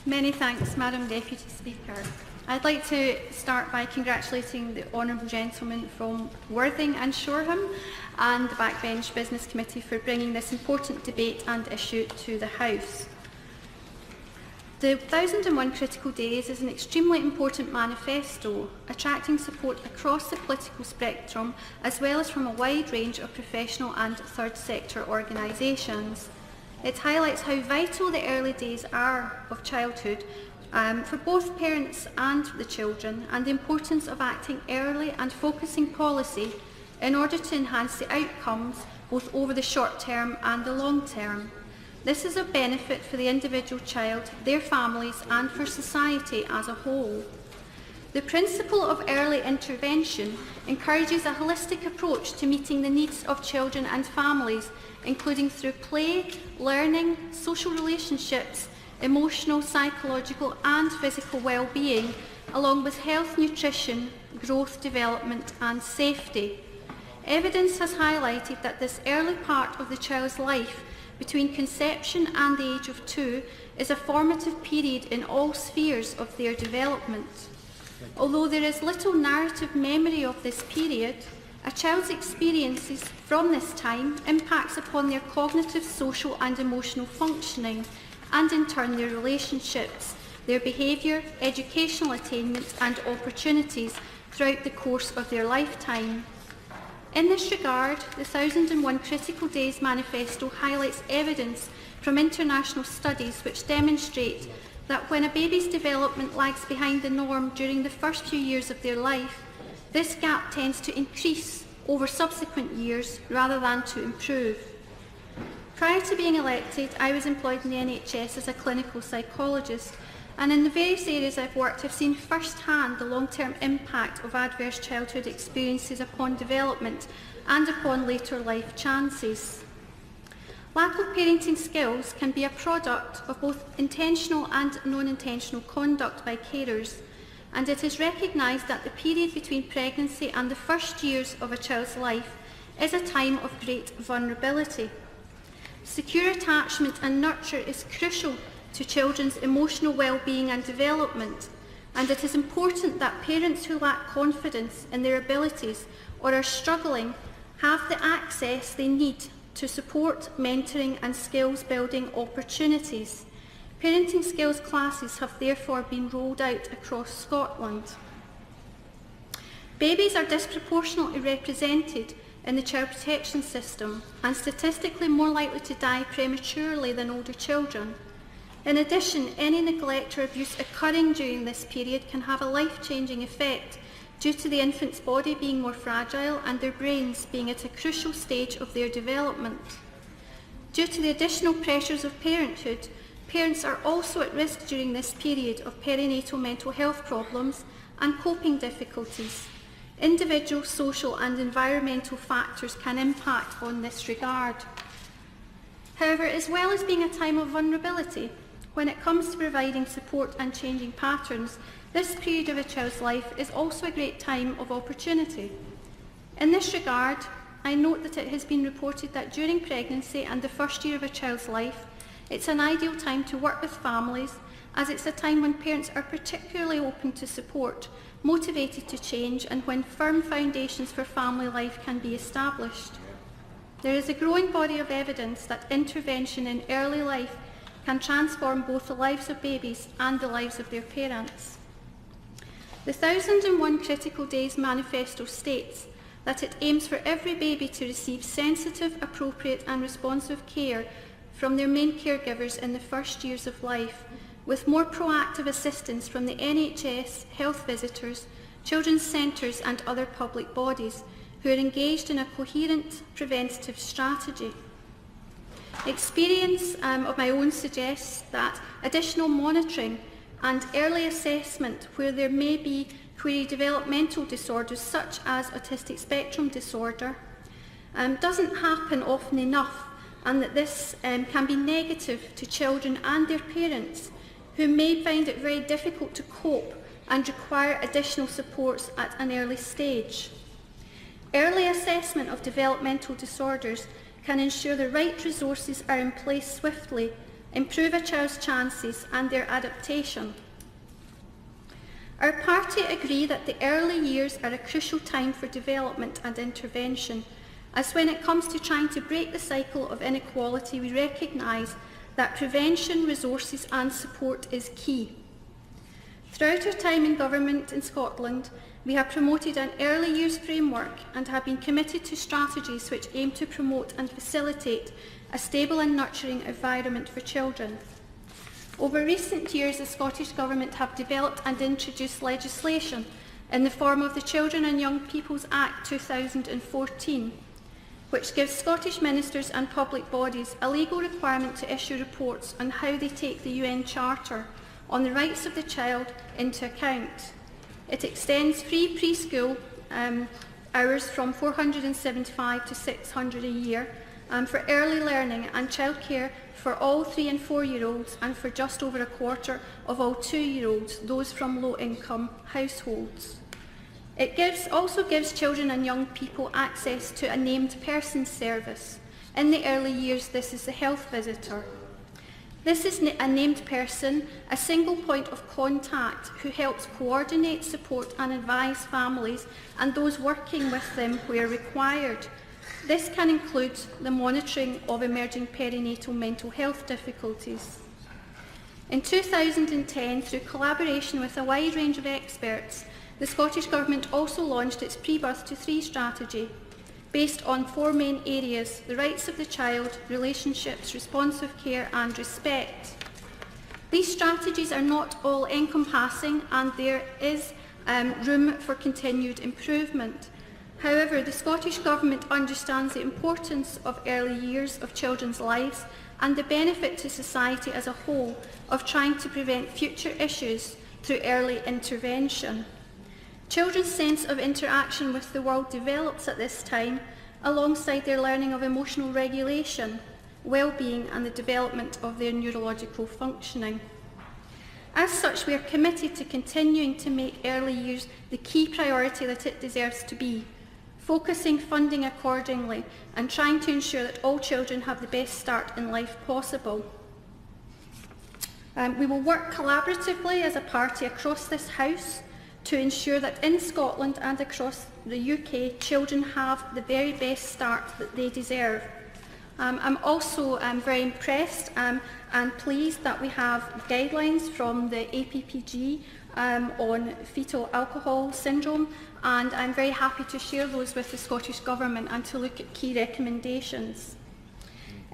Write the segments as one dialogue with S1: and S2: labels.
S1: Many thanks, Madam Deputy Speaker. I'd like to start by congratulating the honourable gentleman from Worthing and Shoreham and the Backbench Business Committee for bringing this important debate and issue to the House. The 1001 Critical Days is an extremely important manifesto, attracting support across the political spectrum as well as from a wide range of professional and third sector organisations. It highlights how vital the early days are of childhood for both parents and the children, and the importance of acting early and focusing policy in order to enhance the outcomes both over the short term and the long term. This is of benefit for the individual child, their families and for society as a whole. The principle of early intervention encourages a holistic approach to meeting the needs of children and families, including through play, learning, social relationships, emotional, psychological and physical well-being, along with health, nutrition, growth, development and safety. Evidence has highlighted that this early part of the child's life, between conception and the age of 2, is a formative period in all spheres of their development. Although there is little narrative memory of this period, a child's experiences from this time impacts upon their cognitive, social and emotional functioning, and in turn their relationships, their behaviour, educational attainment and opportunities throughout the course of their lifetime. In this regard, the 1001 Critical Days Manifesto highlights evidence from international studies which demonstrate that when a baby's development lags behind the norm during the first few years of their life, this gap tends to increase over subsequent years rather than to improve. Prior to being elected, I was employed in the NHS as a clinical psychologist, and in the various areas I've worked, I've seen first-hand the long-term impact of adverse childhood experiences upon development and upon later life chances. Lack of parenting skills can be a product of both intentional and non-intentional conduct by carers, and it is recognised that the period between pregnancy and the first years of a child's life is a time of great vulnerability. Secure attachment and nurture is crucial to children's emotional well-being and development, and it is important that parents who lack confidence in their abilities or are struggling have the access they need to support, mentoring and skills building opportunities. Parenting skills classes have therefore been rolled out across Scotland. Babies are disproportionately represented in the child protection system and statistically more likely to die prematurely than older children. In addition, any neglect or abuse occurring during this period can have a life-changing effect due to the infant's body being more fragile and their brains being at a crucial stage of their development. Due to the additional pressures of parenthood, parents are also at risk during this period of perinatal mental health problems and coping difficulties. Individual, social and environmental factors can impact on this regard. However, as well as being a time of vulnerability, when it comes to providing support and changing patterns, this period of a child's life is also a great time of opportunity. In this regard, I note that it has been reported that during pregnancy and the first year of a child's life, it's an ideal time to work with families, as it's a time when parents are particularly open to support, motivated to change, and when firm foundations for family life can be established. There is a growing body of evidence that intervention in early life can transform both the lives of babies and the lives of their parents. The 1001 Critical Days Manifesto states that it aims for every baby to receive sensitive, appropriate and responsive care from their main caregivers in the first years of life, with more proactive assistance from the NHS, health visitors, children's centres and other public bodies who are engaged in a coherent preventative strategy. Experience of my own suggests that additional monitoring and early assessment where there may be developmental disorders such as autistic spectrum disorder doesn't happen often enough, and that this can be negative to children and their parents who may find it very difficult to cope and require additional supports at an early stage. Early assessment of developmental disorders can ensure the right resources are in place swiftly improve a child's chances and their adaptation. Our party agree that the early years are a crucial time for development and intervention, as when it comes to trying to break the cycle of inequality, we recognise that prevention, resources and support is key. Throughout our time in government in Scotland, we have promoted an early years framework and have been committed to strategies which aim to promote and facilitate a stable and nurturing environment for children. Over recent years, the Scottish Government have developed and introduced legislation in the form of the Children and Young People's Act 2014, which gives Scottish ministers and public bodies a legal requirement to issue reports on how they take the UN Charter on the rights of the child into account. It extends free preschool hours from 475 to 600 a year for early learning and childcare for all 3- and 4-year-olds and for just over a quarter of all 2-year-olds, those from low-income households. It also gives children and young people access to a named person service. In the early years, this is the health visitor. This is a named person, a single point of contact who helps coordinate, support and advise families and those working with them where required. This can include the monitoring of emerging perinatal mental health difficulties. In 2010, through collaboration with a wide range of experts, the Scottish Government also launched its Pre-Birth to 3 strategy, based on 4 main areas: the rights of the child, relationships, responsive care and respect. These strategies are not all encompassing and there is room for continued improvement. However, the Scottish Government understands the importance of early years of children's lives and the benefit to society as a whole of trying to prevent future issues through early intervention. Children's sense of interaction with the world develops at this time, alongside their learning of emotional regulation, well-being and the development of their neurological functioning. As such, we are committed to continuing to make early years the key priority that it deserves to be, focusing funding accordingly and trying to ensure that all children have the best start in life possible. We will work collaboratively as a party across this House to ensure that in Scotland and across the UK, children have the very best start that they deserve. I'm also very impressed and pleased that we have guidelines from the APPG on fetal alcohol syndrome, and I'm very happy to share those with the Scottish Government and to look at key recommendations.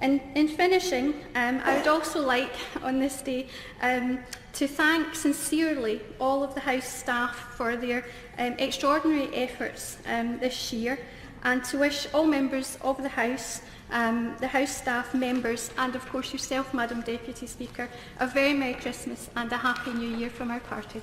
S1: In finishing, I would also like on this day to thank sincerely all of the House staff for their extraordinary efforts this year, and to wish all members of the House staff members and of course yourself, Madam Deputy Speaker, a very Merry Christmas and a Happy New Year from our party.